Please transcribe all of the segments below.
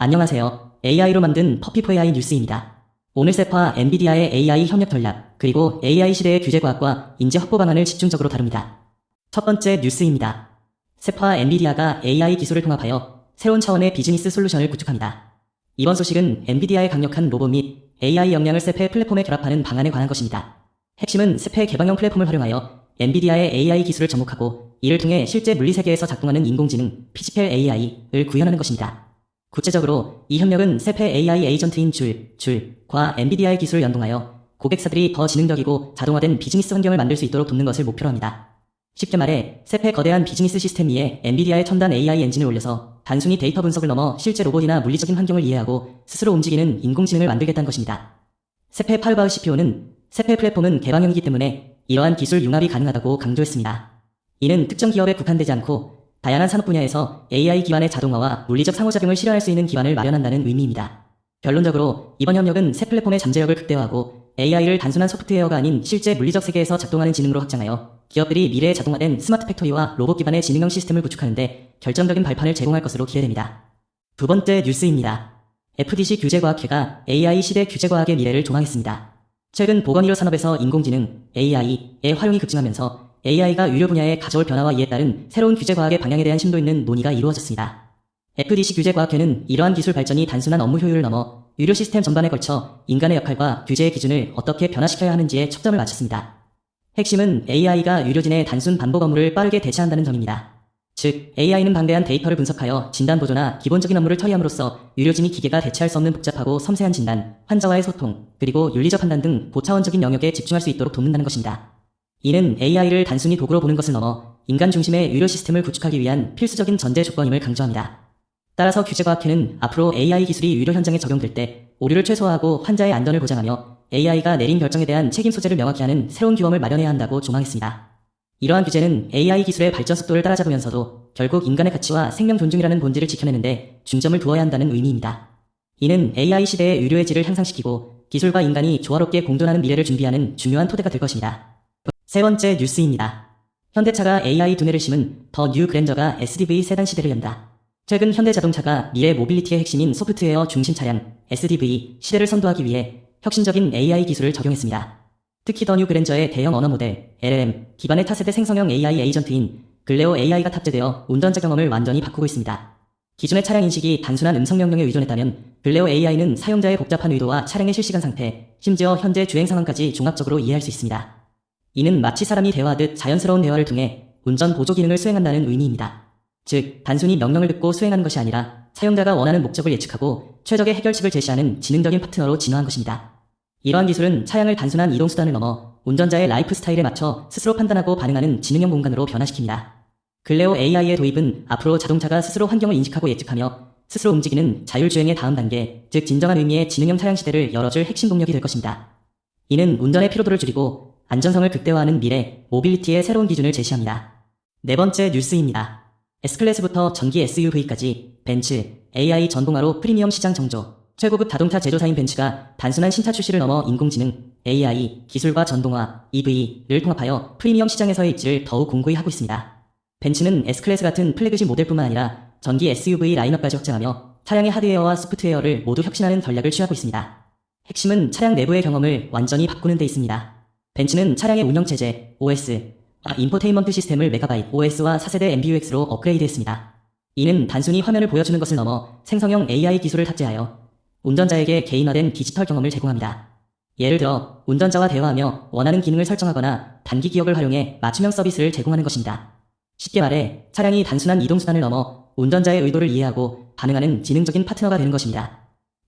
안녕하세요. AI로 만든 퍼피4AI 뉴스입니다. 오늘 세파 엔비디아의 AI 협력 전략, 그리고 AI 시대의 규제과학과 인재 확보 방안을 집중적으로 다룹니다. 첫 번째 뉴스입니다. 세파 엔비디아가 AI 기술을 통합하여 새로운 차원의 비즈니스 솔루션을 구축합니다. 이번 소식은 엔비디아의 강력한 로봇 및 AI 역량을 세페 플랫폼에 결합하는 방안에 관한 것입니다. 핵심은 세페 개방형 플랫폼을 활용하여 엔비디아의 AI 기술을 접목하고 이를 통해 실제 물리세계에서 작동하는 인공지능, 피지컬 AI를 구현하는 것입니다. 구체적으로 이 협력은 세페 AI 에이전트인 줄과 엔비디아의 기술을 연동하여 고객사들이 더 지능적이고 자동화된 비즈니스 환경을 만들 수 있도록 돕는 것을 목표로 합니다. 쉽게 말해 세페 거대한 비즈니스 시스템 위에 엔비디아의 첨단 AI 엔진을 올려서 단순히 데이터 분석을 넘어 실제 로봇이나 물리적인 환경을 이해하고 스스로 움직이는 인공지능을 만들겠다는 것입니다. 세페 파르바흐 CPO는 세페 플랫폼은 개방형이기 때문에 이러한 기술 융합이 가능하다고 강조했습니다. 이는 특정 기업에 국한되지 않고 다양한 산업 분야에서 AI 기반의 자동화와 물리적 상호작용을 실현할 수 있는 기반을 마련한다는 의미입니다. 결론적으로 이번 협력은 새 플랫폼의 잠재력을 극대화하고 AI를 단순한 소프트웨어가 아닌 실제 물리적 세계에서 작동하는 지능으로 확장하여 기업들이 미래에 자동화된 스마트 팩토리와 로봇 기반의 지능형 시스템을 구축하는데 결정적인 발판을 제공할 것으로 기대됩니다. 두 번째 뉴스입니다. FDC 규제과학회가 AI 시대 규제과학의 미래를 조망했습니다. 최근 보건의료 산업에서 인공지능, AI의 활용이 급증하면서 AI가 의료 분야에 가져올 변화와 이에 따른 새로운 규제과학의 방향에 대한 심도 있는 논의가 이루어졌습니다. FDC 규제과학회는 이러한 기술 발전이 단순한 업무 효율을 넘어 의료 시스템 전반에 걸쳐 인간의 역할과 규제의 기준을 어떻게 변화시켜야 하는지에 초점을 맞췄습니다. 핵심은 AI가 의료진의 단순 반복 업무를 빠르게 대체한다는 점입니다. 즉, AI는 방대한 데이터를 분석하여 진단 보조나 기본적인 업무를 처리함으로써 의료진이 기계가 대체할 수 없는 복잡하고 섬세한 진단, 환자와의 소통, 그리고 윤리적 판단 등 고차원적인 영역에 집중할 수 있도록 돕는다는 것입니다. 이는 AI를 단순히 도구로 보는 것을 넘어 인간 중심의 의료 시스템을 구축하기 위한 필수적인 전제 조건임을 강조합니다. 따라서 규제과학회는 앞으로 AI 기술이 의료 현장에 적용될 때 오류를 최소화하고 환자의 안전을 보장하며 AI가 내린 결정에 대한 책임 소재를 명확히 하는 새로운 규범을 마련해야 한다고 조망했습니다. 이러한 규제는 AI 기술의 발전 속도를 따라잡으면서도 결국 인간의 가치와 생명 존중이라는 본질을 지켜내는데 중점을 두어야 한다는 의미입니다. 이는 AI 시대의 의료의 질을 향상시키고 기술과 인간이 조화롭게 공존하는 미래를 준비하는 중요한 토대가 될 것입니다. 세 번째 뉴스입니다. 현대차가 AI 두뇌를 심은 더 뉴 그랜저가 SDV 세단 시대를 연다. 최근 현대자동차가 미래 모빌리티의 핵심인 소프트웨어 중심 차량 SDV 시대를 선도하기 위해 혁신적인 AI 기술을 적용했습니다. 특히 더 뉴 그랜저의 대형 언어 모델 LLM 기반의 차세대 생성형 AI 에이전트인 글레오 AI가 탑재되어 운전자 경험을 완전히 바꾸고 있습니다. 기존의 차량 인식이 단순한 음성 명령에 의존했다면 글레오 AI는 사용자의 복잡한 의도와 차량의 실시간 상태, 심지어 현재 주행 상황까지 종합적으로 이해할 수 있습니다. 이는 마치 사람이 대화하듯 자연스러운 대화를 통해 운전 보조 기능을 수행한다는 의미입니다. 즉, 단순히 명령을 듣고 수행하는 것이 아니라 사용자가 원하는 목적을 예측하고 최적의 해결책을 제시하는 지능적인 파트너로 진화한 것입니다. 이러한 기술은 차량을 단순한 이동수단을 넘어 운전자의 라이프 스타일에 맞춰 스스로 판단하고 반응하는 지능형 공간으로 변화시킵니다. 글레오 AI의 도입은 앞으로 자동차가 스스로 환경을 인식하고 예측하며 스스로 움직이는 자율주행의 다음 단계, 즉 진정한 의미의 지능형 차량 시대를 열어줄 핵심 동력이 될 것입니다. 이는 운전의 피로도를 줄이고 안전성을 극대화하는 미래, 모빌리티의 새로운 기준을 제시합니다. 네 번째 뉴스입니다. S클래스부터 전기 SUV까지 벤츠, AI 전동화로 프리미엄 시장 정조. 최고급 자동차 제조사인 벤츠가 단순한 신차 출시를 넘어 인공지능, AI, 기술과 전동화, EV를 통합하여 프리미엄 시장에서의 입지를 더욱 공고히 하고 있습니다. 벤츠는 S클래스 같은 플래그십 모델뿐만 아니라 전기 SUV 라인업까지 확장하며 차량의 하드웨어와 소프트웨어를 모두 혁신하는 전략을 취하고 있습니다. 핵심은 차량 내부의 경험을 완전히 바꾸는 데 있습니다. 벤츠는 차량의 운영체제, OS, 인포테인먼트 시스템을 메가바이트 OS와 4세대 MBUX로 업그레이드했습니다. 이는 단순히 화면을 보여주는 것을 넘어 생성형 AI 기술을 탑재하여 운전자에게 개인화된 디지털 경험을 제공합니다. 예를 들어 운전자와 대화하며 원하는 기능을 설정하거나 단기 기억을 활용해 맞춤형 서비스를 제공하는 것입니다. 쉽게 말해 차량이 단순한 이동수단을 넘어 운전자의 의도를 이해하고 반응하는 지능적인 파트너가 되는 것입니다.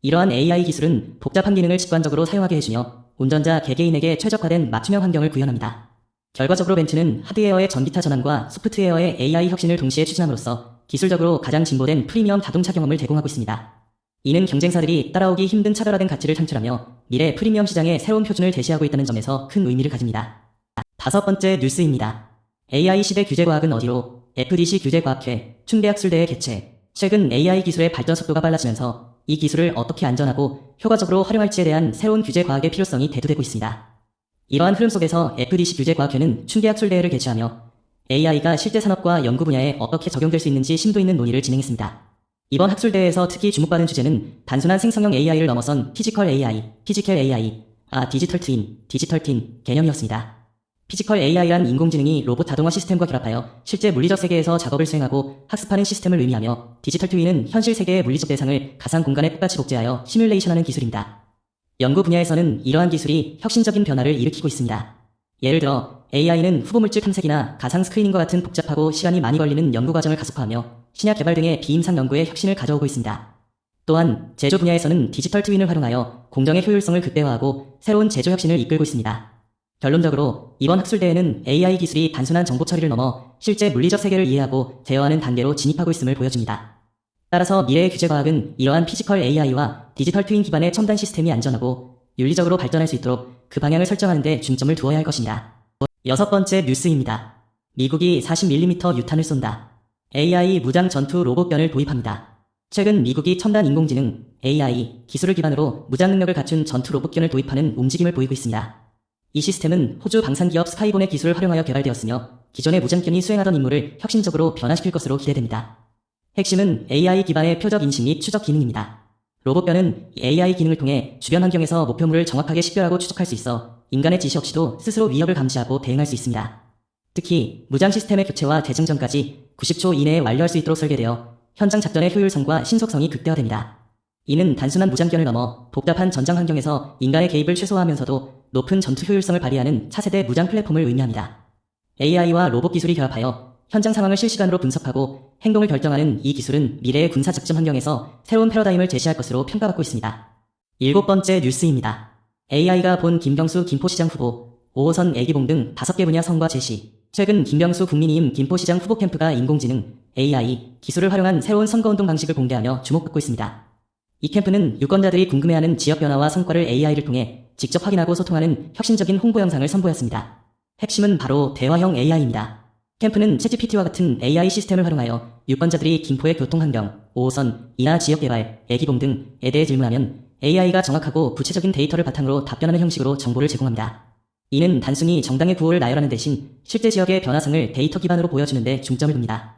이러한 AI 기술은 복잡한 기능을 직관적으로 사용하게 해주며 운전자 개개인에게 최적화된 맞춤형 환경을 구현합니다. 결과적으로 벤츠는 하드웨어의 전기차 전환과 소프트웨어의 AI 혁신을 동시에 추진함으로써 기술적으로 가장 진보된 프리미엄 자동차 경험을 제공하고 있습니다. 이는 경쟁사들이 따라오기 힘든 차별화된 가치를 창출하며 미래 프리미엄 시장의 새로운 표준을 제시하고 있다는 점에서 큰 의미를 가집니다. 다섯 번째 뉴스입니다. AI 시대 규제과학은 어디로? FDC 규제과학회 충대학술대회 개최. 최근 AI 기술의 발전 속도가 빨라지면서 이 기술을 어떻게 안전하고 효과적으로 활용할지에 대한 새로운 규제과학의 필요성이 대두되고 있습니다. 이러한 흐름 속에서 FDC 규제과학회는 충계학술대회를 개최하며 AI가 실제 산업과 연구 분야에 어떻게 적용될 수 있는지 심도 있는 논의를 진행했습니다. 이번 학술대회에서 특히 주목받은 주제는 단순한 생성형 AI를 넘어선 피지컬 AI, 피지컬 AI, 디지털 트윈 개념이었습니다. 피지컬 AI란 인공지능이 로봇 자동화 시스템과 결합하여 실제 물리적 세계에서 작업을 수행하고 학습하는 시스템을 의미하며, 디지털 트윈은 현실 세계의 물리적 대상을 가상 공간에 똑같이 복제하여 시뮬레이션하는 기술입니다. 연구 분야에서는 이러한 기술이 혁신적인 변화를 일으키고 있습니다. 예를 들어 AI는 후보물질 탐색이나 가상 스크리닝과 같은 복잡하고 시간이 많이 걸리는 연구 과정을 가속화하며 신약 개발 등의 비임상 연구에 혁신을 가져오고 있습니다. 또한 제조 분야에서는 디지털 트윈을 활용하여 공정의 효율성을 극대화하고 새로운 제조 혁신을 이끌고 있습니다. 결론적으로 이번 학술대회는 AI 기술이 단순한 정보 처리를 넘어 실제 물리적 세계를 이해하고 제어하는 단계로 진입하고 있음을 보여줍니다. 따라서 미래의 규제과학은 이러한 피지컬 AI와 디지털 트윈 기반의 첨단 시스템이 안전하고 윤리적으로 발전할 수 있도록 그 방향을 설정하는 데 중점을 두어야 할 것입니다. 여섯 번째 뉴스입니다. 미국이 40mm 유탄을 쏜다. AI 무장 전투 로봇견을 도입합니다. 최근 미국이 첨단 인공지능 AI 기술을 기반으로 무장 능력을 갖춘 전투 로봇견을 도입하는 움직임을 보이고 있습니다. 이 시스템은 호주 방산기업 스카이본의 기술을 활용하여 개발되었으며 기존의 무장견이 수행하던 임무를 혁신적으로 변화시킬 것으로 기대됩니다. 핵심은 AI 기반의 표적 인식 및 추적 기능입니다. 로봇견은 AI 기능을 통해 주변 환경에서 목표물을 정확하게 식별하고 추적할 수 있어 인간의 지시 없이도 스스로 위협을 감지하고 대응할 수 있습니다. 특히 무장 시스템의 교체와 재증 전까지 90초 이내에 완료할 수 있도록 설계되어 현장 작전의 효율성과 신속성이 극대화됩니다. 이는 단순한 무장견을 넘어 복잡한 전장 환경에서 인간의 개입을 최소화하면서도 높은 전투 효율성을 발휘하는 차세대 무장 플랫폼을 의미합니다. AI와 로봇 기술이 결합하여 현장 상황을 실시간으로 분석하고 행동을 결정하는 이 기술은 미래의 군사 작전 환경에서 새로운 패러다임을 제시할 것으로 평가받고 있습니다. 일곱 번째 뉴스입니다. AI가 본 김경수 김포시장 후보, 5호선 애기봉 등 5개 분야 성과 제시. 최근 김경수 국민의힘 김포시장 후보 캠프가 인공지능 AI 기술을 활용한 새로운 선거운동 방식을 공개하며 주목받고 있습니다. 이 캠프는 유권자들이 궁금해하는 지역 변화와 성과를 AI를 통해 직접 확인하고 소통하는 혁신적인 홍보 영상을 선보였습니다. 핵심은 바로 대화형 AI입니다. 캠프는 챗GPT와 같은 AI 시스템을 활용하여 유권자들이 김포의 교통환경, 5호선, 인하 지역개발, 애기봉 등에 대해 질문하면 AI가 정확하고 구체적인 데이터를 바탕으로 답변하는 형식으로 정보를 제공합니다. 이는 단순히 정당의 구호를 나열하는 대신 실제 지역의 변화성을 데이터 기반으로 보여주는 데 중점을 둡니다.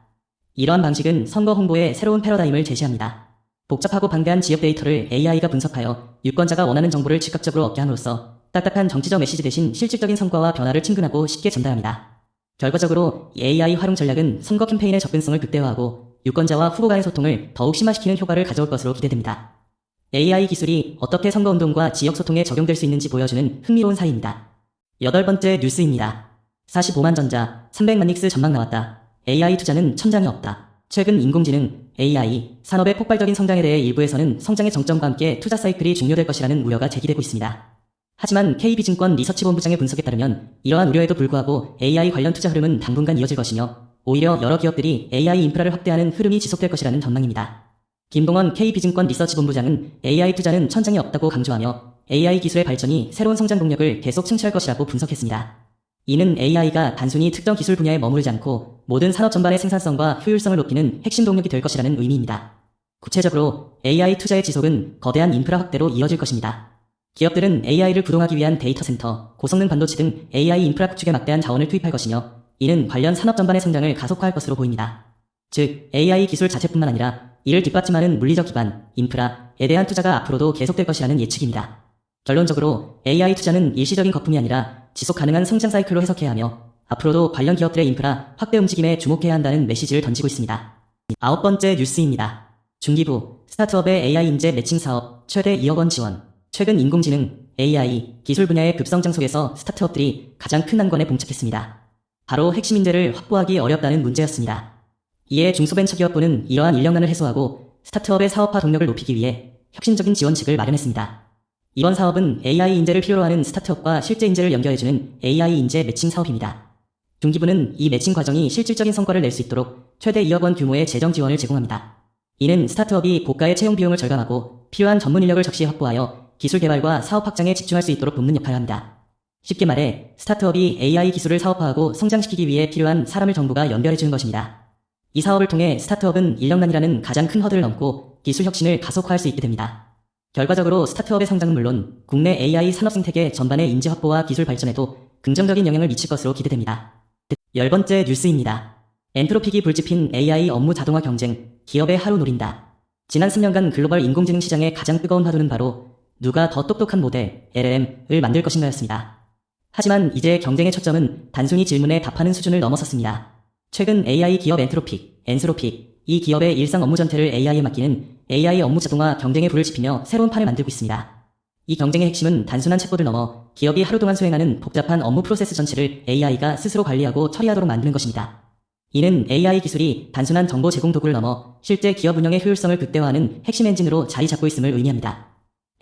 이러한 방식은 선거 홍보의 새로운 패러다임을 제시합니다. 복잡하고 방대한 지역 데이터를 AI가 분석하여 유권자가 원하는 정보를 즉각적으로 얻게 함으로써 딱딱한 정치적 메시지 대신 실질적인 성과와 변화를 친근하고 쉽게 전달합니다. 결과적으로 AI 활용 전략은 선거 캠페인의 접근성을 극대화하고 유권자와 후보 간의 소통을 더욱 심화시키는 효과를 가져올 것으로 기대됩니다. AI 기술이 어떻게 선거운동과 지역 소통에 적용될 수 있는지 보여주는 흥미로운 사례입니다. 여덟 번째 뉴스입니다. 45만 전자, 300만 닉스 전망 나왔다. AI 투자는 천장이 없다. 최근 인공지능, AI, 산업의 폭발적인 성장에 대해 일부에서는 성장의 정점과 함께 투자 사이클이 종료될 것이라는 우려가 제기되고 있습니다. 하지만 KB증권 리서치본부장의 분석에 따르면 이러한 우려에도 불구하고 AI 관련 투자 흐름은 당분간 이어질 것이며 오히려 여러 기업들이 AI 인프라를 확대하는 흐름이 지속될 것이라는 전망입니다. 김동원 KB증권 리서치본부장은 AI 투자는 천장이 없다고 강조하며 AI 기술의 발전이 새로운 성장 동력을 계속 창출할 것이라고 분석했습니다. 이는 AI가 단순히 특정 기술 분야에 머무르지 않고 모든 산업 전반의 생산성과 효율성을 높이는 핵심 동력이 될 것이라는 의미입니다. 구체적으로 AI 투자의 지속은 거대한 인프라 확대로 이어질 것입니다. 기업들은 AI를 구동하기 위한 데이터 센터, 고성능 반도체 등 AI 인프라 구축에 막대한 자원을 투입할 것이며 이는 관련 산업 전반의 성장을 가속화할 것으로 보입니다. 즉, AI 기술 자체뿐만 아니라 이를 뒷받침하는 물리적 기반, 인프라에 대한 투자가 앞으로도 계속될 것이라는 예측입니다. 결론적으로 AI 투자는 일시적인 거품이 아니라 지속 가능한 성장 사이클로 해석해야 하며 앞으로도 관련 기업들의 인프라 확대 움직임에 주목해야 한다는 메시지를 던지고 있습니다. 아홉 번째 뉴스입니다. 중기부, 스타트업의 AI 인재 매칭 사업 최대 2억 원 지원. 최근 인공지능, AI, 기술 분야의 급성장 속에서 스타트업들이 가장 큰 난관에 봉착했습니다. 바로 핵심 인재를 확보하기 어렵다는 문제였습니다. 이에 중소벤처기업부는 이러한 인력난을 해소하고 스타트업의 사업화 동력을 높이기 위해 혁신적인 지원책을 마련했습니다. 이번 사업은 AI 인재를 필요로 하는 스타트업과 실제 인재를 연결해주는 AI 인재 매칭 사업입니다. 중기부는 이 매칭 과정이 실질적인 성과를 낼 수 있도록 최대 2억 원 규모의 재정 지원을 제공합니다. 이는 스타트업이 고가의 채용 비용을 절감하고 필요한 전문 인력을 적시에 확보하여 기술 개발과 사업 확장에 집중할 수 있도록 돕는 역할을 합니다. 쉽게 말해 스타트업이 AI 기술을 사업화하고 성장시키기 위해 필요한 사람을 정부가 연결해주는 것입니다. 이 사업을 통해 스타트업은 인력난이라는 가장 큰 허들을 넘고 기술 혁신을 가속화할 수 있게 됩니다. 결과적으로 스타트업의 성장은 물론 국내 AI 산업 생태계 전반의 인재 확보와 기술 발전에도 긍정적인 영향을 미칠 것으로 기대됩니다. 열 번째 뉴스입니다. 엔트로픽이 불집힌 AI 업무 자동화 경쟁, 기업의 하루 노린다. 지난 3년간 글로벌 인공지능 시장의 가장 뜨거운 화두는 바로 누가 더 똑똑한 모델, LLM을 만들 것인가였습니다. 하지만 이제 경쟁의 초점은 단순히 질문에 답하는 수준을 넘어섰습니다. 최근 AI 기업 엔스로픽, 이 기업의 일상 업무 전체를 AI에 맡기는 AI 업무 자동화 경쟁의 불을 지피며 새로운 판을 만들고 있습니다. 이 경쟁의 핵심은 단순한 챗봇을 넘어 기업이 하루 동안 수행하는 복잡한 업무 프로세스 전체를 AI가 스스로 관리하고 처리하도록 만드는 것입니다. 이는 AI 기술이 단순한 정보 제공 도구를 넘어 실제 기업 운영의 효율성을 극대화하는 핵심 엔진으로 자리 잡고 있음을 의미합니다.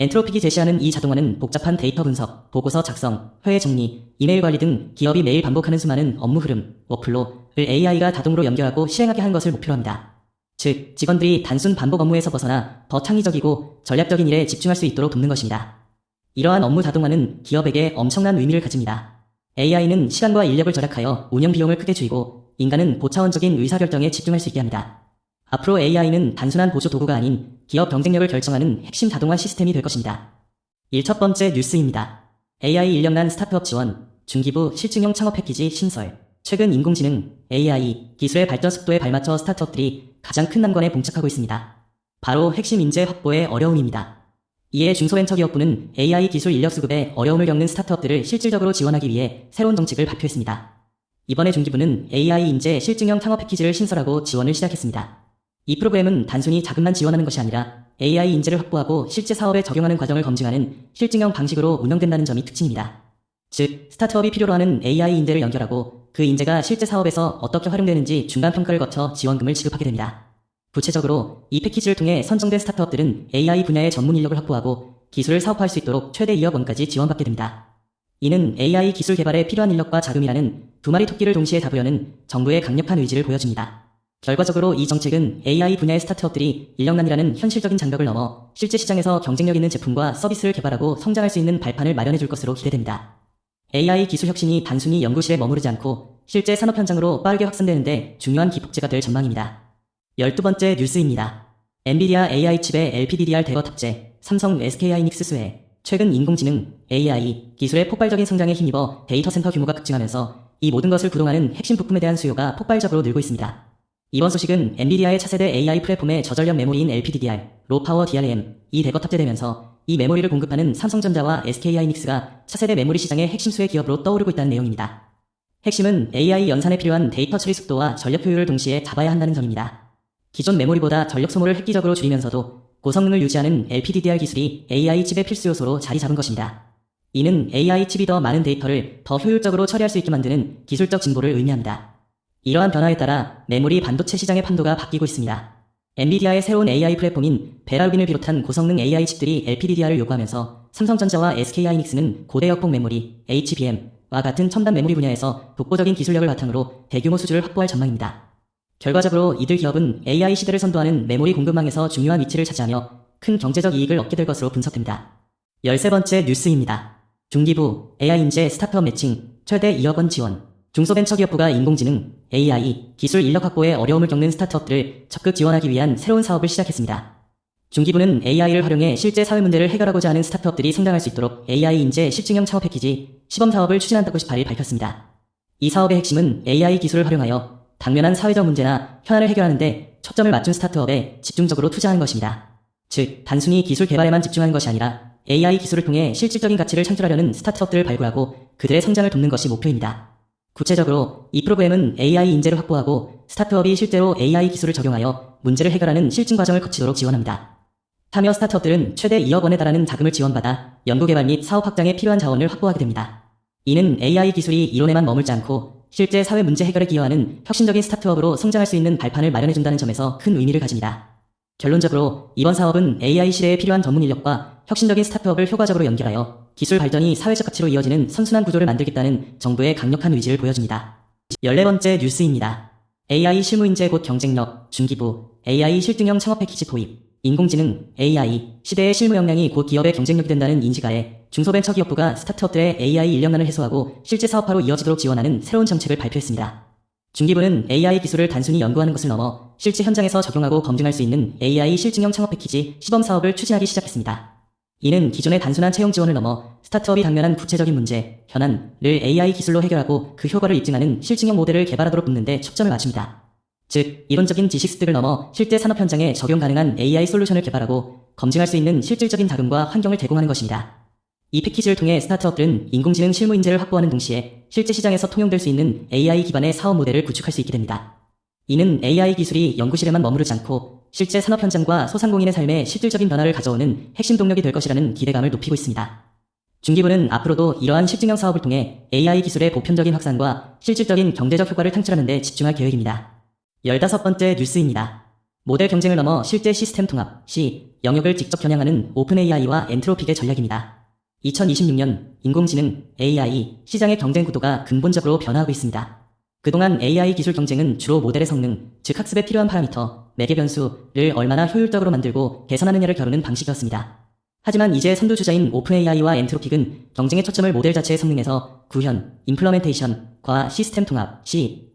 엔트로픽이 제시하는 이 자동화는 복잡한 데이터 분석, 보고서 작성, 회의 정리, 이메일 관리 등 기업이 매일 반복하는 수많은 업무 흐름, 워플로우를 AI가 자동으로 연결하고 실행하게 하는 것을 목표로 합니다. 즉, 직원들이 단순 반복 업무에서 벗어나 더 창의적이고 전략적인 일에 집중할 수 있도록 돕는 것입니다. 이러한 업무 자동화는 기업에게 엄청난 의미를 가집니다. AI는 시간과 인력을 절약하여 운영 비용을 크게 줄이고 인간은 고차원적인 의사결정에 집중할 수 있게 합니다. 앞으로 AI는 단순한 보조 도구가 아닌 기업 경쟁력을 결정하는 핵심 자동화 시스템이 될 것입니다. 첫 번째 뉴스입니다. AI 인력난 스타트업 지원, 중기부 실증형 창업 패키지 신설. 최근 인공지능, AI 기술의 발전 속도에 발맞춰 스타트업들이 가장 큰 난관에 봉착하고 있습니다. 바로 핵심 인재 확보의 어려움입니다. 이에 중소벤처기업부는 AI 기술 인력 수급에 어려움을 겪는 스타트업들을 실질적으로 지원하기 위해 새로운 정책을 발표했습니다. 이번에 중기부는 AI 인재 실증형 창업 패키지를 신설하고 지원을 시작했습니다. 이 프로그램은 단순히 자금만 지원하는 것이 아니라 AI 인재를 확보하고 실제 사업에 적용하는 과정을 검증하는 실증형 방식으로 운영된다는 점이 특징입니다. 즉, 스타트업이 필요로 하는 AI 인재를 연결하고 그 인재가 실제 사업에서 어떻게 활용되는지 중간 평가를 거쳐 지원금을 지급하게 됩니다. 구체적으로 이 패키지를 통해 선정된 스타트업들은 AI 분야의 전문 인력을 확보하고 기술을 사업화할 수 있도록 최대 2억 원까지 지원받게 됩니다. 이는 AI 기술 개발에 필요한 인력과 자금이라는 두 마리 토끼를 동시에 잡으려는 정부의 강력한 의지를 보여줍니다. 결과적으로 이 정책은 AI 분야의 스타트업들이 인력난이라는 현실적인 장벽을 넘어 실제 시장에서 경쟁력 있는 제품과 서비스를 개발하고 성장할 수 있는 발판을 마련해 줄 것으로 기대됩니다. AI 기술 혁신이 단순히 연구실에 머무르지 않고 실제 산업 현장으로 빠르게 확산되는 데 중요한 기폭제가 될 전망입니다. 12번째 뉴스입니다. 엔비디아 AI 칩의 LPDDR 대거 탑재, 삼성 SK하이닉스 수혜. 최근 인공지능, AI 기술의 폭발적인 성장에 힘입어 데이터 센터 규모가 급증하면서 이 모든 것을 구동하는 핵심 부품에 대한 수요가 폭발적으로 늘고 있습니다. 이번 소식은 엔비디아의 차세대 AI 플랫폼의 저전력 메모리인 LPDDR, 로파워 DRAM이 대거 탑재되면서 이 메모리를 공급하는 삼성전자와 SK하이닉스가 차세대 메모리 시장의 핵심 수혜 기업으로 떠오르고 있다는 내용입니다. 핵심은 AI 연산에 필요한 데이터 처리 속도와 전력 효율을 동시에 잡아야 한다는 점입니다. 기존 메모리보다 전력 소모를 획기적으로 줄이면서도 고성능을 유지하는 LPDDR 기술이 AI 칩의 필수 요소로 자리 잡은 것입니다. 이는 AI 칩이 더 많은 데이터를 더 효율적으로 처리할 수 있게 만드는 기술적 진보를 의미합니다. 이러한 변화에 따라 메모리 반도체 시장의 판도가 바뀌고 있습니다. 엔비디아의 새로운 AI 플랫폼인 베라루빈을 비롯한 고성능 AI 칩들이 LPDDR을 요구하면서 삼성전자와 SK하이닉스는 고대 역폭 메모리, HBM과 같은 첨단 메모리 분야에서 독보적인 기술력을 바탕으로 대규모 수주를 확보할 전망입니다. 결과적으로 이들 기업은 AI 시대를 선도하는 메모리 공급망에서 중요한 위치를 차지하며 큰 경제적 이익을 얻게 될 것으로 분석됩니다. 13번째 뉴스입니다. 중기부, AI 인재 스타트업 매칭, 최대 2억 원 지원. 중소벤처기업부가 인공지능, AI, 기술 인력 확보에 어려움을 겪는 스타트업들을 적극 지원하기 위한 새로운 사업을 시작했습니다. 중기부는 AI를 활용해 실제 사회 문제를 해결하고자 하는 스타트업들이 성장할 수 있도록 AI 인재 실증형 창업 패키지, 시범 사업을 추진한다고 18일 밝혔습니다. 이 사업의 핵심은 AI 기술을 활용하여 당면한 사회적 문제나 현안을 해결하는 데 초점을 맞춘 스타트업에 집중적으로 투자하는 것입니다. 즉, 단순히 기술 개발에만 집중하는 것이 아니라 AI 기술을 통해 실질적인 가치를 창출하려는 스타트업들을 발굴하고 그들의 성장을 돕는 것이 목표입니다. 구체적으로 이 프로그램은 AI 인재를 확보하고 스타트업이 실제로 AI 기술을 적용하여 문제를 해결하는 실증 과정을 거치도록 지원합니다. 참여 스타트업들은 최대 2억 원에 달하는 자금을 지원받아 연구개발 및 사업 확장에 필요한 자원을 확보하게 됩니다. 이는 AI 기술이 이론에만 머물지 않고 실제 사회 문제 해결에 기여하는 혁신적인 스타트업으로 성장할 수 있는 발판을 마련해준다는 점에서 큰 의미를 가집니다. 결론적으로 이번 사업은 AI 시대에 필요한 전문 인력과 혁신적인 스타트업을 효과적으로 연결하여 기술 발전이 사회적 가치로 이어지는 선순환 구조를 만들겠다는 정부의 강력한 의지를 보여줍니다. 14번째 뉴스입니다. AI 실무인재 곧 경쟁력, 중기부, AI 실증형 창업 패키지 도입. 인공지능, AI 시대의 실무 역량이 곧 기업의 경쟁력이 된다는 인지가에 중소벤처기업부가 스타트업들의 AI 인력난을 해소하고 실제 사업화로 이어지도록 지원하는 새로운 정책을 발표했습니다. 중기부는 AI 기술을 단순히 연구하는 것을 넘어 실제 현장에서 적용하고 검증할 수 있는 AI 실증형 창업 패키지 시범 사업을 추진하기 시작했습니다. 이는 기존의 단순한 채용 지원을 넘어 스타트업이 당면한 구체적인 문제, 현안을 AI 기술로 해결하고 그 효과를 입증하는 실증형 모델을 개발하도록 돕는 데 초점을 맞춥니다. 즉, 이론적인 지식 습득을 넘어 실제 산업 현장에 적용 가능한 AI 솔루션을 개발하고 검증할 수 있는 실질적인 자금과 환경을 제공하는 것입니다. 이 패키지를 통해 스타트업들은 인공지능 실무 인재를 확보하는 동시에 실제 시장에서 통용될 수 있는 AI 기반의 사업 모델을 구축할 수 있게 됩니다. 이는 AI 기술이 연구실에만 머무르지 않고 실제 산업 현장과 소상공인의 삶에 실질적인 변화를 가져오는 핵심 동력이 될 것이라는 기대감을 높이고 있습니다. 중기부는 앞으로도 이러한 실증형 사업을 통해 AI 기술의 보편적인 확산과 실질적인 경제적 효과를 창출하는 데 집중할 계획입니다. 15번째 뉴스입니다. 모델 경쟁을 넘어 실제 시스템 통합, 영역을 직접 겨냥하는 오픈AI와 엔트로픽의 전략입니다. 2026년 인공지능, AI, 시장의 경쟁 구도가 근본적으로 변화하고 있습니다. 그동안 AI 기술 경쟁은 주로 모델의 성능, 즉 학습에 필요한 파라미터, 매개 변수를 얼마나 효율적으로 만들고 개선하느냐를 겨루는 방식이었습니다. 하지만 이제 선두주자인 오픈AI와 엔트로픽은 경쟁의 초점을 모델 자체의 성능에서 구현, 임플러멘테이션과 시스템 통합,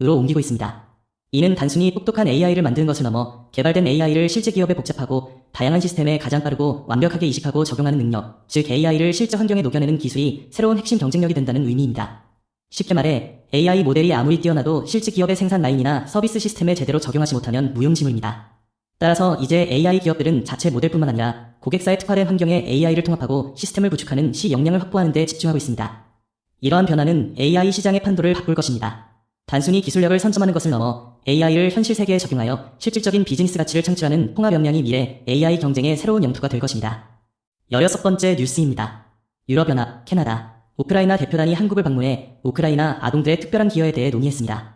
으로 옮기고 있습니다. 이는 단순히 똑똑한 AI를 만드는 것을 넘어 개발된 AI를 실제 기업에 복잡하고 다양한 시스템에 가장 빠르고 완벽하게 이식하고 적용하는 능력, 즉 AI를 실제 환경에 녹여내는 기술이 새로운 핵심 경쟁력이 된다는 의미입니다. 쉽게 말해 AI 모델이 아무리 뛰어나도 실제 기업의 생산 라인이나 서비스 시스템에 제대로 적용하지 못하면 무용지물입니다. 따라서 이제 AI 기업들은 자체 모델뿐만 아니라 고객사의 특화된 환경에 AI를 통합하고 시스템을 구축하는 역량을 확보하는 데 집중하고 있습니다. 이러한 변화는 AI 시장의 판도를 바꿀 것입니다. 단순히 기술력을 선점하는 것을 넘어 AI를 현실 세계에 적용하여 실질적인 비즈니스 가치를 창출하는 통합 역량이 미래 AI 경쟁의 새로운 영토가 될 것입니다. 16번째 뉴스입니다. 유럽연합, 캐나다, 우크라이나 대표단이 한국을 방문해 우크라이나 아동들의 특별한 기여에 대해 논의했습니다.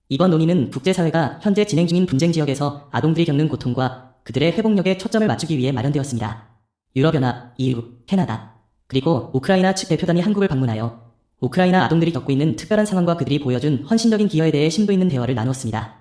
이번 논의는 국제사회가 현재 진행 중인 분쟁 지역에서 아동들이 겪는 고통과 그들의 회복력에 초점을 맞추기 위해 마련되었습니다. 유럽연합, EU, 캐나다, 그리고 우크라이나 측 대표단이 한국을 방문하여 우크라이나 아동들이 겪고 있는 특별한 상황과 그들이 보여준 헌신적인 기여에 대해 심도 있는 대화를 나누었습니다.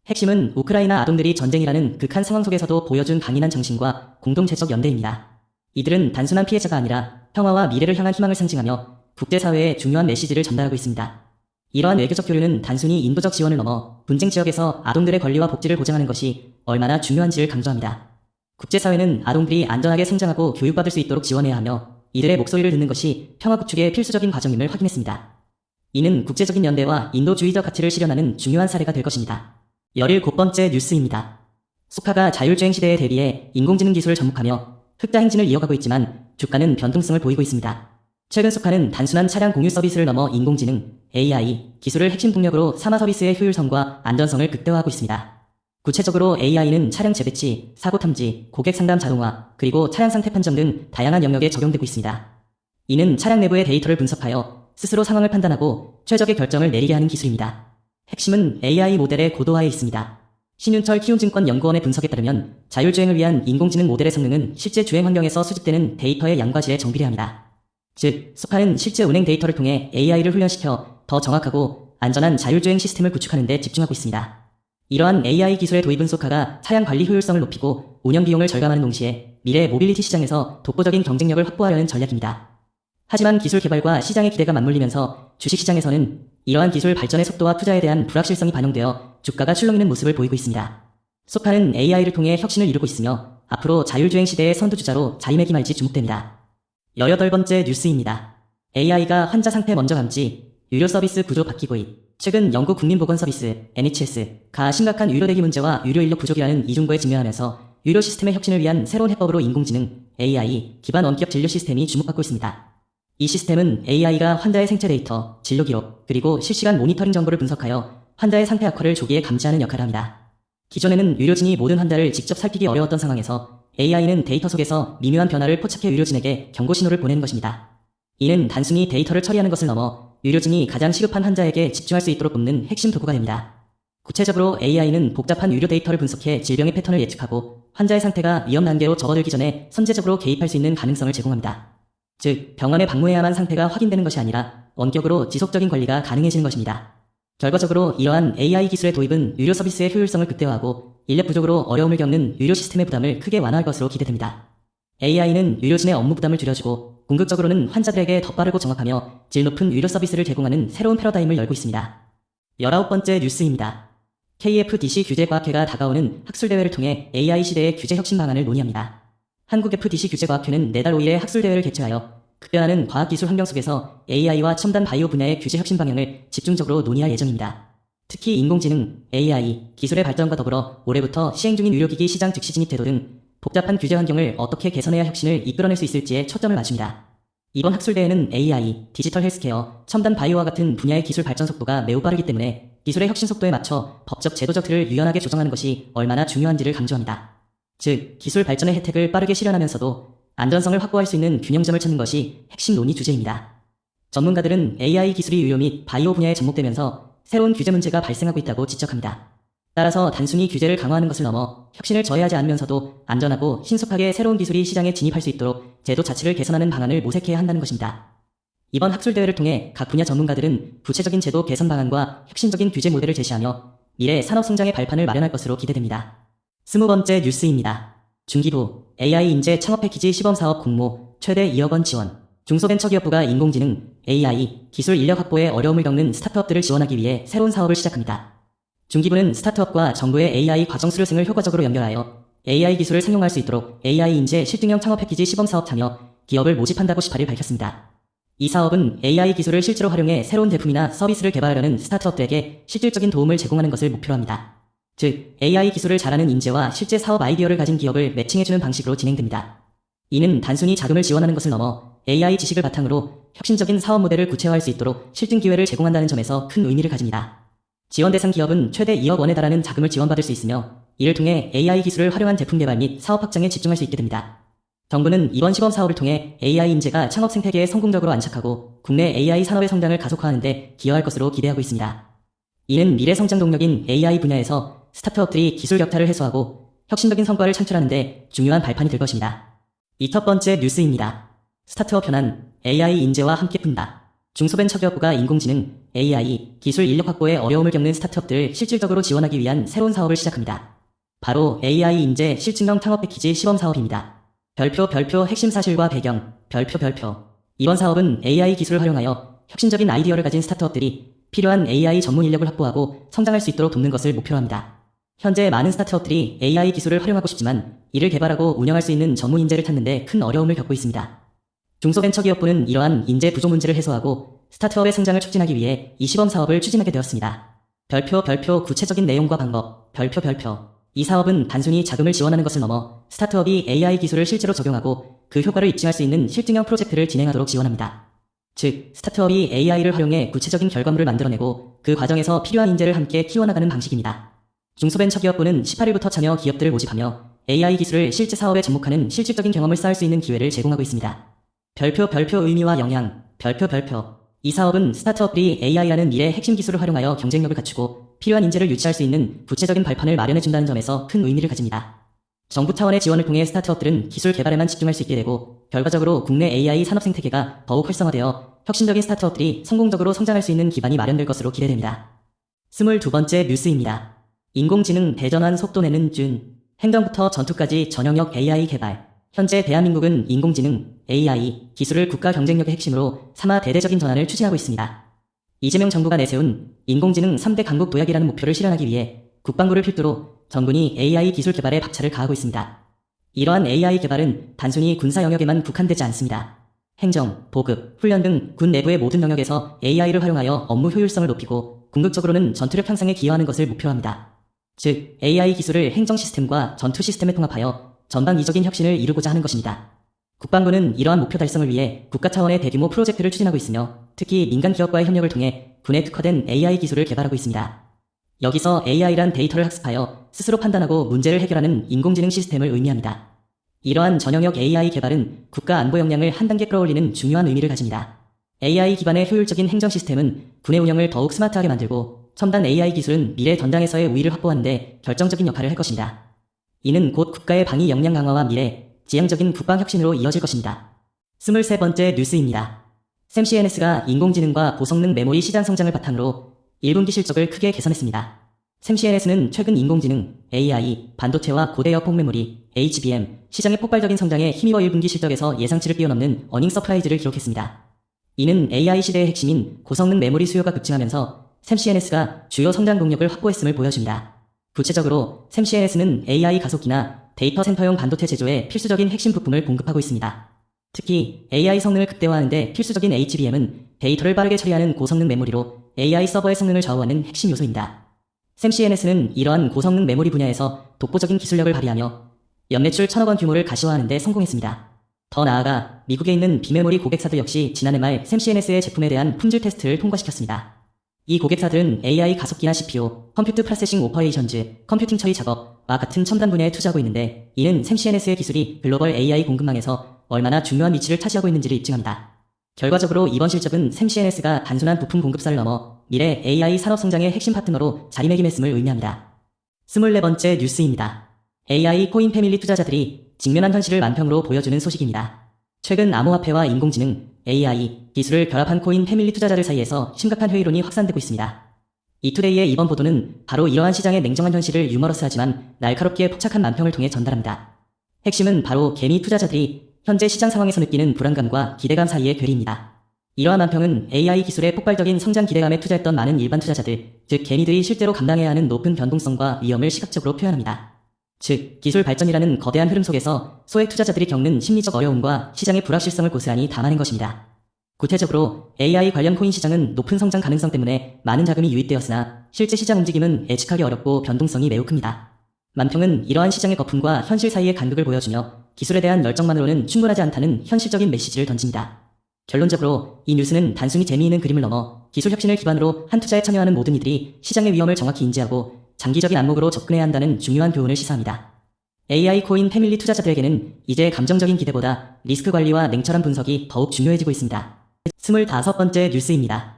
핵심은 우크라이나 아동들이 전쟁이라는 극한 상황 속에서도 보여준 강인한 정신과 공동체적 연대입니다. 이들은 단순한 피해자가 아니라 평화와 미래를 향한 희망을 상징하며 국제사회에 중요한 메시지를 전달하고 있습니다. 이러한 외교적 교류는 단순히 인도적 지원을 넘어 분쟁 지역에서 아동들의 권리와 복지를 보장하는 것이 얼마나 중요한지를 강조합니다. 국제사회는 아동들이 안전하게 성장하고 교육받을 수 있도록 지원해야 하며 이들의 목소리를 듣는 것이 평화 구축의 필수적인 과정임을 확인했습니다. 이는 국제적인 연대와 인도주의적 가치를 실현하는 중요한 사례가 될 것입니다. 17번째 뉴스입니다. 소카가 자율주행 시대에 대비해 인공지능 기술을 접목하며 흑자 행진을 이어가고 있지만 주가는 변동성을 보이고 있습니다. 최근 소카는 단순한 차량 공유 서비스를 넘어 인공지능, AI 기술을 핵심 동력으로 삼아 서비스의 효율성과 안전성을 극대화하고 있습니다. 구체적으로 AI는 차량 재배치, 사고 탐지, 고객 상담 자동화, 그리고 차량 상태 판정 등 다양한 영역에 적용되고 있습니다. 이는 차량 내부의 데이터를 분석하여 스스로 상황을 판단하고 최적의 결정을 내리게 하는 기술입니다. 핵심은 AI 모델의 고도화에 있습니다. 신윤철 키움증권 연구원의 분석에 따르면 자율주행을 위한 인공지능 모델의 성능은 실제 주행 환경에서 수집되는 데이터의 양과 질에 정비례합니다. 즉, 소카는 실제 운행 데이터를 통해 AI를 훈련시켜 더 정확하고 안전한 자율주행 시스템을 구축하는 데 집중하고 있습니다. 이러한 AI 기술의 도입은 소카가 차량 관리 효율성을 높이고 운영 비용을 절감하는 동시에 미래 모빌리티 시장에서 독보적인 경쟁력을 확보하려는 전략입니다. 하지만 기술 개발과 시장의 기대가 맞물리면서 주식시장에서는 이러한 기술 발전의 속도와 투자에 대한 불확실성이 반영되어 주가가 출렁이는 모습을 보이고 있습니다. 소카는 AI를 통해 혁신을 이루고 있으며 앞으로 자율주행 시대의 선두주자로 자리매김할지 주목됩니다. 18번째 뉴스입니다. AI가 환자 상태 먼저 감지, 유료 서비스 구조 바뀌고 있. 최근 영국 국민보건서비스 NHS가 심각한 의료 대기 문제와 의료 인력 부족이라는 이중고에 직면하면서 의료 시스템의 혁신을 위한 새로운 해법으로 인공지능 AI 기반 원격 진료 시스템이 주목받고 있습니다. 이 시스템은 AI가 환자의 생체 데이터, 진료 기록, 그리고 실시간 모니터링 정보를 분석하여 환자의 상태 악화를 조기에 감지하는 역할을 합니다. 기존에는 의료진이 모든 환자를 직접 살피기 어려웠던 상황에서 AI는 데이터 속에서 미묘한 변화를 포착해 의료진에게 경고 신호를 보내는 것입니다. 이는 단순히 데이터를 처리하는 것을 넘어 의료진이 가장 시급한 환자에게 집중할 수 있도록 돕는 핵심 도구가 됩니다. 구체적으로 AI는 복잡한 의료 데이터를 분석해 질병의 패턴을 예측하고 환자의 상태가 위험 단계로 접어들기 전에 선제적으로 개입할 수 있는 가능성을 제공합니다. 즉, 병원에 방문해야만 상태가 확인되는 것이 아니라 원격으로 지속적인 관리가 가능해지는 것입니다. 결과적으로 이러한 AI 기술의 도입은 의료 서비스의 효율성을 극대화하고 인력 부족으로 어려움을 겪는 의료 시스템의 부담을 크게 완화할 것으로 기대됩니다. AI는 의료진의 업무 부담을 줄여주고 궁극적으로는 환자들에게 더 빠르고 정확하며 질 높은 의료 서비스를 제공하는 새로운 패러다임을 열고 있습니다. 19번째 뉴스입니다. KFDC 규제과학회가 다가오는 학술대회를 통해 AI 시대의 규제 혁신 방안을 논의합니다. 한국 FDC 규제과학회는 내달 5일에 학술대회를 개최하여 급변하는 과학기술 환경 속에서 AI와 첨단 바이오 분야의 규제 혁신 방향을 집중적으로 논의할 예정입니다. 특히 인공지능, AI, 기술의 발전과 더불어 올해부터 시행 중인 의료기기 시장 즉시 진입 제도 등 복잡한 규제 환경을 어떻게 개선해야 혁신을 이끌어낼 수 있을지에 초점을 맞춥니다. 이번 학술대회는 AI, 디지털 헬스케어, 첨단 바이오와 같은 분야의 기술 발전 속도가 매우 빠르기 때문에 기술의 혁신 속도에 맞춰 법적 제도적 틀을 유연하게 조정하는 것이 얼마나 중요한지를 강조합니다. 즉, 기술 발전의 혜택을 빠르게 실현하면서도 안전성을 확보할 수 있는 균형점을 찾는 것이 핵심 논의 주제입니다. 전문가들은 AI 기술이 의료 및 바이오 분야에 접목되면서 새로운 규제 문제가 발생하고 있다고 지적합니다. 따라서 단순히 규제를 강화하는 것을 넘어 혁신을 저해하지 않으면서도 안전하고 신속하게 새로운 기술이 시장에 진입할 수 있도록 제도 자체를 개선하는 방안을 모색해야 한다는 것입니다. 이번 학술대회를 통해 각 분야 전문가들은 구체적인 제도 개선 방안과 혁신적인 규제 모델을 제시하며 미래 산업성장의 발판을 마련할 것으로 기대됩니다. 20번째 뉴스입니다. 중기부 AI 인재 창업 패키지 시범사업 공모 최대 2억 원 지원. 중소벤처기업부가 인공지능, AI, 기술 인력 확보에 어려움을 겪는 스타트업들을 지원하기 위해 새로운 사업을 시작합니다. 중기부는 스타트업과 정부의 AI 과정 수료생을 효과적으로 연결하여 AI 기술을 상용할 수 있도록 AI 인재 실증형 창업 패키지 시범사업 참여 기업을 모집한다고 18일 밝혔습니다. 이 사업은 AI 기술을 실제로 활용해 새로운 제품이나 서비스를 개발하려는 스타트업들에게 실질적인 도움을 제공하는 것을 목표로 합니다. 즉, AI 기술을 잘하는 인재와 실제 사업 아이디어를 가진 기업을 매칭해주는 방식으로 진행됩니다. 이는 단순히 자금을 지원하는 것을 넘어 AI 지식을 바탕으로 혁신적인 사업 모델을 구체화할 수 있도록 실증 기회를 제공한다는 점에서 큰 의미를 가집니다. 지원 대상 기업은 최대 2억 원에 달하는 자금을 지원받을 수 있으며 이를 통해 AI 기술을 활용한 제품 개발 및 사업 확장에 집중할 수 있게 됩니다. 정부는 이번 시범 사업을 통해 AI 인재가 창업 생태계에 성공적으로 안착하고 국내 AI 산업의 성장을 가속화하는 데 기여할 것으로 기대하고 있습니다. 이는 미래 성장 동력인 AI 분야에서 스타트업들이 기술 격차를 해소하고 혁신적인 성과를 창출하는 데 중요한 발판이 될 것입니다. 이 첫 번째 뉴스입니다. 스타트업 현안, AI 인재와 함께 푼다. 중소벤처기업부가 인공지능, AI, 기술 인력 확보에 어려움을 겪는 스타트업들을 실질적으로 지원하기 위한 새로운 사업을 시작합니다. 바로 AI 인재 실증형 창업 패키지 시범 사업입니다. 별표 핵심 사실과 배경, 별표. 이번 사업은 AI 기술을 활용하여 혁신적인 아이디어를 가진 스타트업들이 필요한 AI 전문 인력을 확보하고 성장할 수 있도록 돕는 것을 목표로 합니다. 현재 많은 스타트업들이 AI 기술을 활용하고 싶지만 이를 개발하고 운영할 수 있는 전문 인재를 찾는 데 큰 어려움을 겪고 있습니다. 중소벤처기업부는 이러한 인재 부족 문제를 해소하고 스타트업의 성장을 촉진하기 위해 이 시범 사업을 추진하게 되었습니다. 별표 구체적인 내용과 방법, 별표. 이 사업은 단순히 자금을 지원하는 것을 넘어 스타트업이 AI 기술을 실제로 적용하고 그 효과를 입증할 수 있는 실증형 프로젝트를 진행하도록 지원합니다. 즉, 스타트업이 AI를 활용해 구체적인 결과물을 만들어내고 그 과정에서 필요한 인재를 함께 키워나가는 방식입니다. 중소벤처기업부는 18일부터 참여 기업들을 모집하며 AI 기술을 실제 사업에 접목하는 실질적인 경험을 쌓을 수 있는 기회를 제공하고 있습니다. 별표 의미와 영향, 별표. 이 사업은 스타트업들이 AI라는 미래 핵심 기술을 활용하여 경쟁력을 갖추고 필요한 인재를 유치할 수 있는 구체적인 발판을 마련해준다는 점에서 큰 의미를 가집니다. 정부 차원의 지원을 통해 스타트업들은 기술 개발에만 집중할 수 있게 되고 결과적으로 국내 AI 산업 생태계가 더욱 활성화되어 혁신적인 스타트업들이 성공적으로 성장할 수 있는 기반이 마련될 것으로 기대됩니다. 22번째 뉴스입니다. 인공지능 대전환 속도 내는 준. 행정부터 전투까지 전영역 AI 개발. 현재 대한민국은 인공지능, AI, 기술을 국가 경쟁력의 핵심으로 삼아 대대적인 전환을 추진하고 있습니다. 이재명 정부가 내세운 인공지능 3대 강국 도약이라는 목표를 실현하기 위해 국방부를 필두로 전군이 AI 기술 개발에 박차를 가하고 있습니다. 이러한 AI 개발은 단순히 군사 영역에만 국한되지 않습니다. 행정, 보급, 훈련 등 군 내부의 모든 영역에서 AI를 활용하여 업무 효율성을 높이고 궁극적으로는 전투력 향상에 기여하는 것을 목표로 합니다. 즉, AI 기술을 행정 시스템과 전투 시스템에 통합하여 전방위적인 혁신을 이루고자 하는 것입니다. 국방부는 이러한 목표 달성을 위해 국가 차원의 대규모 프로젝트를 추진하고 있으며 특히 민간 기업과의 협력을 통해 군에 특화된 AI 기술을 개발하고 있습니다. 여기서 AI란 데이터를 학습하여 스스로 판단하고 문제를 해결하는 인공지능 시스템을 의미합니다. 이러한 전영역 AI 개발은 국가 안보 역량을 한 단계 끌어올리는 중요한 의미를 가집니다. AI 기반의 효율적인 행정 시스템은 군의 운영을 더욱 스마트하게 만들고 첨단 AI 기술은 미래 전장에서의 우위를 확보하는 데 결정적인 역할을 할 것입니다. 이는 곧 국가의 방위 역량 강화와 미래, 지향적인 국방 혁신으로 이어질 것입니다. 23번째 뉴스입니다. 샘CNS가 인공지능과 고성능 메모리 시장 성장을 바탕으로 1분기 실적을 크게 개선했습니다. 샘CNS는 최근 인공지능, AI, 반도체와 고대역폭 메모리, HBM, 시장의 폭발적인 성장에 힘입어 1분기 실적에서 예상치를 뛰어넘는 어닝 서프라이즈를 기록했습니다. 이는 AI 시대의 핵심인 고성능 메모리 수요가 급증하면서 샘CNS가 주요 성장 동력을 확보했음을 보여줍니다. 구체적으로 샘CNS는 AI 가속기나 데이터 센터용 반도체 제조에 필수적인 핵심 부품을 공급하고 있습니다. 특히 AI 성능을 극대화하는데 필수적인 HBM은 데이터를 빠르게 처리하는 고성능 메모리로 AI 서버의 성능을 좌우하는 핵심 요소입니다. 샘CNS는 이러한 고성능 메모리 분야에서 독보적인 기술력을 발휘하며 연매출 1,000억 원 규모를 가시화하는 데 성공했습니다. 더 나아가 미국에 있는 비메모리 고객사들 역시 지난해 말 샘CNS의 제품에 대한 품질 테스트를 통과시켰습니다. 이 고객사들은 AI 가속기나 CPU, 컴퓨트 프로세싱 오퍼레이션즈, 컴퓨팅 처리 작업과 같은 첨단 분야에 투자하고 있는데, 이는 샘CNS의 기술이 글로벌 AI 공급망에서 얼마나 중요한 위치를 차지하고 있는지를 입증합니다. 결과적으로 이번 실적은 샘CNS가 단순한 부품 공급사를 넘어 미래 AI 산업 성장의 핵심 파트너로 자리매김했음을 의미합니다. 24번째 뉴스입니다. AI 코인 패밀리 투자자들이 직면한 현실을 만평으로 보여주는 소식입니다. 최근 암호화폐와 인공지능, AI, 기술을 결합한 코인 패밀리 투자자들 사이에서 심각한 회의론이 확산되고 있습니다. 이투데이의 이번 보도는 바로 이러한 시장의 냉정한 현실을 유머러스하지만 날카롭게 포착한 만평을 통해 전달합니다. 핵심은 바로 개미 투자자들이 현재 시장 상황에서 느끼는 불안감과 기대감 사이의 괴리입니다. 이러한 만평은 AI 기술의 폭발적인 성장 기대감에 투자했던 많은 일반 투자자들, 즉 개미들이 실제로 감당해야 하는 높은 변동성과 위험을 시각적으로 표현합니다. 즉, 기술 발전이라는 거대한 흐름 속에서 소액 투자자들이 겪는 심리적 어려움과 시장의 불확실성을 고스란히 담아낸 것입니다. 구체적으로 AI 관련 코인 시장은 높은 성장 가능성 때문에 많은 자금이 유입되었으나 실제 시장 움직임은 예측하기 어렵고 변동성이 매우 큽니다. 만평은 이러한 시장의 거품과 현실 사이의 간극을 보여주며 기술에 대한 열정만으로는 충분하지 않다는 현실적인 메시지를 던집니다. 결론적으로 이 뉴스는 단순히 재미있는 그림을 넘어 기술 혁신을 기반으로 한 투자에 참여하는 모든 이들이 시장의 위험을 정확히 인지하고 장기적인 안목으로 접근해야 한다는 중요한 교훈을 시사합니다. AI 코인 패밀리 투자자들에게는 이제 감정적인 기대보다 리스크 관리와 냉철한 분석이 더욱 중요해지고 있습니다. 25번째 뉴스입니다.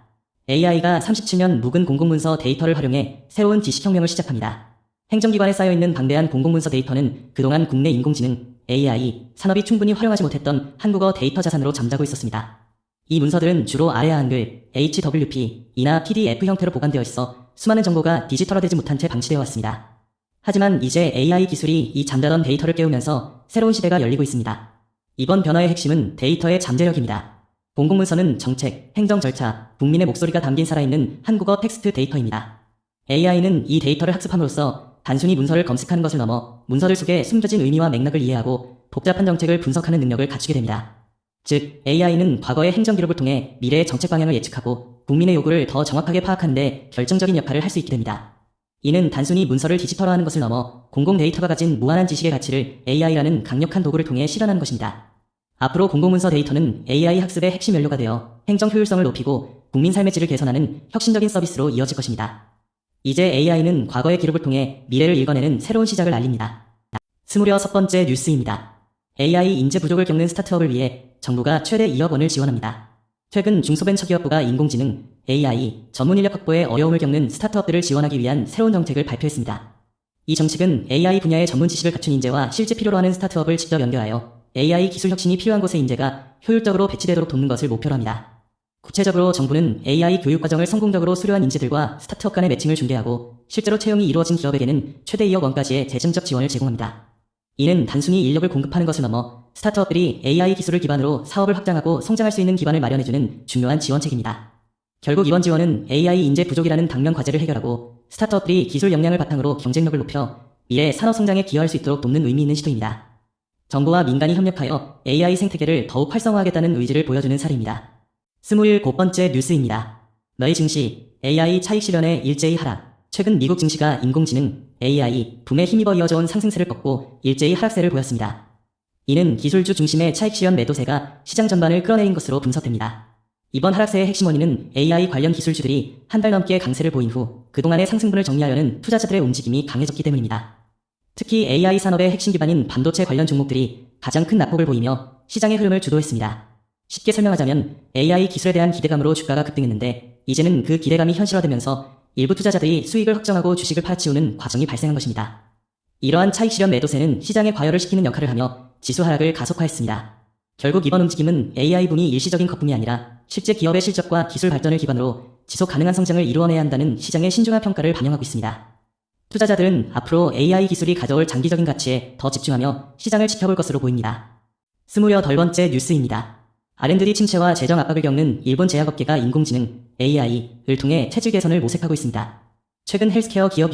AI가 37년 묵은 공공문서 데이터를 활용해 새로운 지식혁명을 시작합니다. 행정기관에 쌓여있는 방대한 공공문서 데이터는 그동안 국내 인공지능, AI, 산업이 충분히 활용하지 못했던 한국어 데이터 자산으로 잠자고 있었습니다. 이 문서들은 주로 아래아 한글, HWP,이나 PDF 형태로 보관되어 있어 수많은 정보가 디지털화되지 못한 채 방치되어 왔습니다. 하지만 이제 AI 기술이 이 잠자던 데이터를 깨우면서 새로운 시대가 열리고 있습니다. 이번 변화의 핵심은 데이터의 잠재력입니다. 공공문서는 정책, 행정 절차, 국민의 목소리가 담긴 살아있는 한국어 텍스트 데이터입니다. AI는 이 데이터를 학습함으로써 단순히 문서를 검색하는 것을 넘어 문서들 속에 숨겨진 의미와 맥락을 이해하고 복잡한 정책을 분석하는 능력을 갖추게 됩니다. 즉, AI는 과거의 행정기록을 통해 미래의 정책 방향을 예측하고 국민의 요구를 더 정확하게 파악하는 데 결정적인 역할을 할 수 있게 됩니다. 이는 단순히 문서를 디지털화하는 것을 넘어 공공 데이터가 가진 무한한 지식의 가치를 AI라는 강력한 도구를 통해 실현하는 것입니다. 앞으로 공공문서 데이터는 AI 학습의 핵심 연료가 되어 행정 효율성을 높이고 국민 삶의 질을 개선하는 혁신적인 서비스로 이어질 것입니다. 이제 AI는 과거의 기록을 통해 미래를 읽어내는 새로운 시작을 알립니다. 26번째 뉴스입니다. AI 인재 부족을 겪는 스타트업을 위해 정부가 최대 2억 원을 지원합니다. 최근 중소벤처기업부가 인공지능, AI, 전문 인력 확보에 어려움을 겪는 스타트업들을 지원하기 위한 새로운 정책을 발표했습니다. 이 정책은 AI 분야의 전문 지식을 갖춘 인재와 실제 필요로 하는 스타트업을 직접 연결하여 AI 기술 혁신이 필요한 곳의 인재가 효율적으로 배치되도록 돕는 것을 목표로 합니다. 구체적으로 정부는 AI 교육 과정을 성공적으로 수료한 인재들과 스타트업 간의 매칭을 중개하고 실제로 채용이 이루어진 기업에게는 최대 2억 원까지의 재정적 지원을 제공합니다. 이는 단순히 인력을 공급하는 것을 넘어 스타트업들이 AI 기술을 기반으로 사업을 확장하고 성장할 수 있는 기반을 마련해주는 중요한 지원책입니다. 결국 이번 지원은 AI 인재 부족이라는 당면 과제를 해결하고 스타트업들이 기술 역량을 바탕으로 경쟁력을 높여 미래 산업 성장에 기여할 수 있도록 돕는 의미 있는 시도입니다. 정부와 민간이 협력하여 AI 생태계를 더욱 활성화하겠다는 의지를 보여주는 사례입니다. 27번째 뉴스입니다. 매 증시, AI 차익 실현의 일제히 하락. 최근 미국 증시가 인공지능, AI, 붐에 힘입어 이어져온 상승세를 꺾고 일제히 하락세를 보였습니다. 이는 기술주 중심의 차익 실현 매도세가 시장 전반을 끌어내린 것으로 분석됩니다. 이번 하락세의 핵심 원인은 AI 관련 기술주들이 한 달 넘게 강세를 보인 후 그동안의 상승분을 정리하려는 투자자들의 움직임이 강해졌기 때문입니다. 특히 AI 산업의 핵심 기반인 반도체 관련 종목들이 가장 큰 낙폭을 보이며 시장의 흐름을 주도했습니다. 쉽게 설명하자면 AI 기술에 대한 기대감으로 주가가 급등했는데 이제는 그 기대감이 현실화되면서 일부 투자자들이 수익을 확정하고 주식을 팔아치우는 과정이 발생한 것입니다. 이러한 차익 실현 매도세는 시장에 과열을 시키는 역할을 하며 지수 하락을 가속화했습니다. 결국 이번 움직임은 AI 붐이 일시적인 거품이 아니라 실제 기업의 실적과 기술 발전을 기반으로 지속 가능한 성장을 이루어내야 한다는 시장의 신중한 평가를 반영하고 있습니다. 투자자들은 앞으로 AI 기술이 가져올 장기적인 가치에 더 집중하며 시장을 지켜볼 것으로 보입니다. 28번째 뉴스입니다. R&D 침체와 재정 압박을 겪는 일본 제약업계가 인공지능, AI를 통해 체질 개선을 모색하고 있습니다. 최근 헬스케어 기업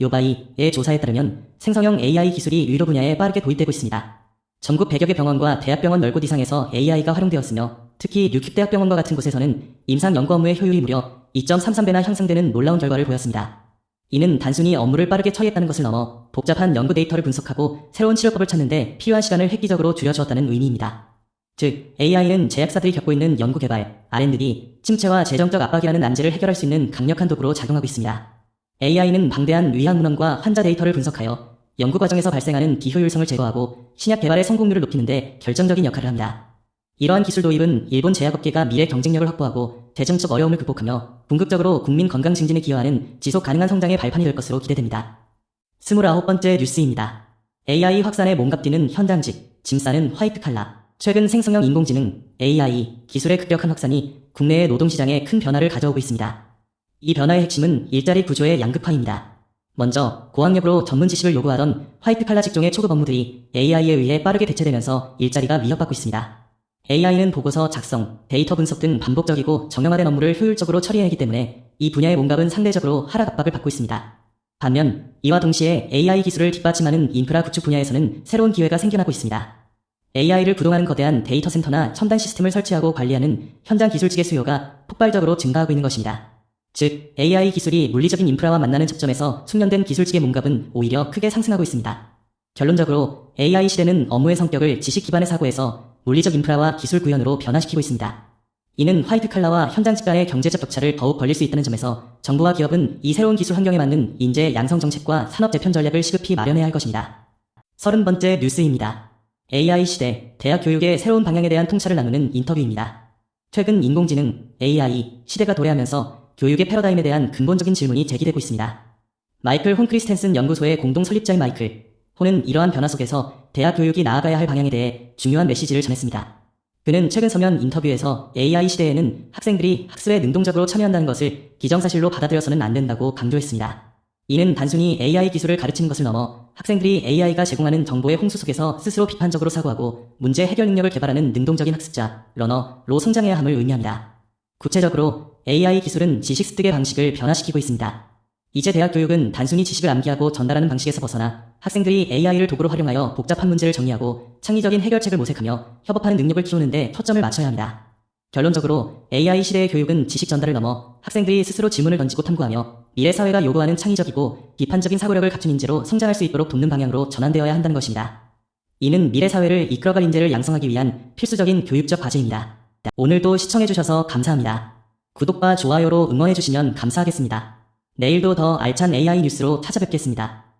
요바이의 조사에 따르면 생성형 AI 기술이 의료 분야에 빠르게 도입되고 있습니다. 전국 100여 개 병원과 대학병원 10곳 이상에서 AI가 활용되었으며 특히 류큐대학병원과 같은 곳에서는 임상 연구 업무의 효율이 무려 2.33배나 향상되는 놀라운 결과를 보였습니다. 이는 단순히 업무를 빠르게 처리했다는 것을 넘어 복잡한 연구 데이터를 분석하고 새로운 치료법을 찾는데 필요한 시간을 획기적으로 줄여주었다는 의미입니다. 즉, AI는 제약사들이 겪고 있는 연구개발, R&D, 침체와 재정적 압박이라는 난제를 해결할 수 있는 강력한 도구로 작용하고 있습니다. AI는 방대한 의학 문헌과 환자 데이터를 분석하여 연구 과정에서 발생하는 비효율성을 제거하고 신약 개발의 성공률을 높이는 데 결정적인 역할을 합니다. 이러한 기술 도입은 일본 제약업계가 미래 경쟁력을 확보하고 재정적 어려움을 극복하며 궁극적으로 국민 건강 증진에 기여하는 지속 가능한 성장의 발판이 될 것으로 기대됩니다. 29번째 뉴스입니다. AI 확산에 몸값 뛰는 현장직, 짐 싸는 화이트 칼라. 최근 생성형 인공지능, AI 기술의 급격한 확산이 국내의 노동시장에 큰 변화를 가져오고 있습니다. 이 변화의 핵심은 일자리 구조의 양극화입니다. 먼저 고학력으로 전문 지식을 요구하던 화이트 칼라 직종의 초급 업무들이 AI에 의해 빠르게 대체되면서 일자리가 위협받고 있습니다. AI는 보고서 작성, 데이터 분석 등 반복적이고 정형화된 업무를 효율적으로 처리해내기 때문에 이 분야의 몸값은 상대적으로 하락 압박을 받고 있습니다. 반면 이와 동시에 AI 기술을 뒷받침하는 인프라 구축 분야에서는 새로운 기회가 생겨나고 있습니다. AI를 구동하는 거대한 데이터 센터나 첨단 시스템을 설치하고 관리하는 현장 기술직의 수요가 폭발적으로 증가하고 있는 것입니다. 즉, AI 기술이 물리적인 인프라와 만나는 접점에서 숙련된 기술직의 몸값은 오히려 크게 상승하고 있습니다. 결론적으로 AI 시대는 업무의 성격을 지식 기반의 사고에서 물리적 인프라와 기술 구현으로 변화시키고 있습니다. 이는 화이트 칼라와 현장직 간의 경제적 격차를 더욱 벌릴 수 있다는 점에서 정부와 기업은 이 새로운 기술 환경에 맞는 인재 양성 정책과 산업 재편 전략을 시급히 마련해야 할 것입니다. 30번째 뉴스입니다. AI 시대, 대학 교육의 새로운 방향에 대한 통찰을 나누는 인터뷰입니다. 최근 인공지능, AI 시대가 도래하면서 교육의 패러다임에 대한 근본적인 질문이 제기되고 있습니다. 마이클 혼 크리스텐슨 연구소의 공동 설립자인 마이클 혼은 이러한 변화 속에서 대학 교육이 나아가야 할 방향에 대해 중요한 메시지를 전했습니다. 그는 최근 서면 인터뷰에서 AI 시대에는 학생들이 학습에 능동적으로 참여한다는 것을 기정사실로 받아들여서는 안 된다고 강조했습니다. 이는 단순히 AI 기술을 가르치는 것을 넘어 학생들이 AI가 제공하는 정보의 홍수 속에서 스스로 비판적으로 사고하고 문제 해결 능력을 개발하는 능동적인 학습자, 러너로 성장해야 함을 의미합니다. 구체적으로 AI 기술은 지식 습득의 방식을 변화시키고 있습니다. 이제 대학 교육은 단순히 지식을 암기하고 전달하는 방식에서 벗어나 학생들이 AI를 도구로 활용하여 복잡한 문제를 정리하고 창의적인 해결책을 모색하며 협업하는 능력을 키우는 데 초점을 맞춰야 합니다. 결론적으로 AI 시대의 교육은 지식 전달을 넘어 학생들이 스스로 질문을 던지고 탐구하며 미래 사회가 요구하는 창의적이고 비판적인 사고력을 갖춘 인재로 성장할 수 있도록 돕는 방향으로 전환되어야 한다는 것입니다. 이는 미래 사회를 이끌어갈 인재를 양성하기 위한 필수적인 교육적 과제입니다. 오늘도 시청해주셔서 감사합니다. 구독과 좋아요로 응원해주시면 감사하겠습니다. 내일도 더 알찬 AI 뉴스로 찾아뵙겠습니다.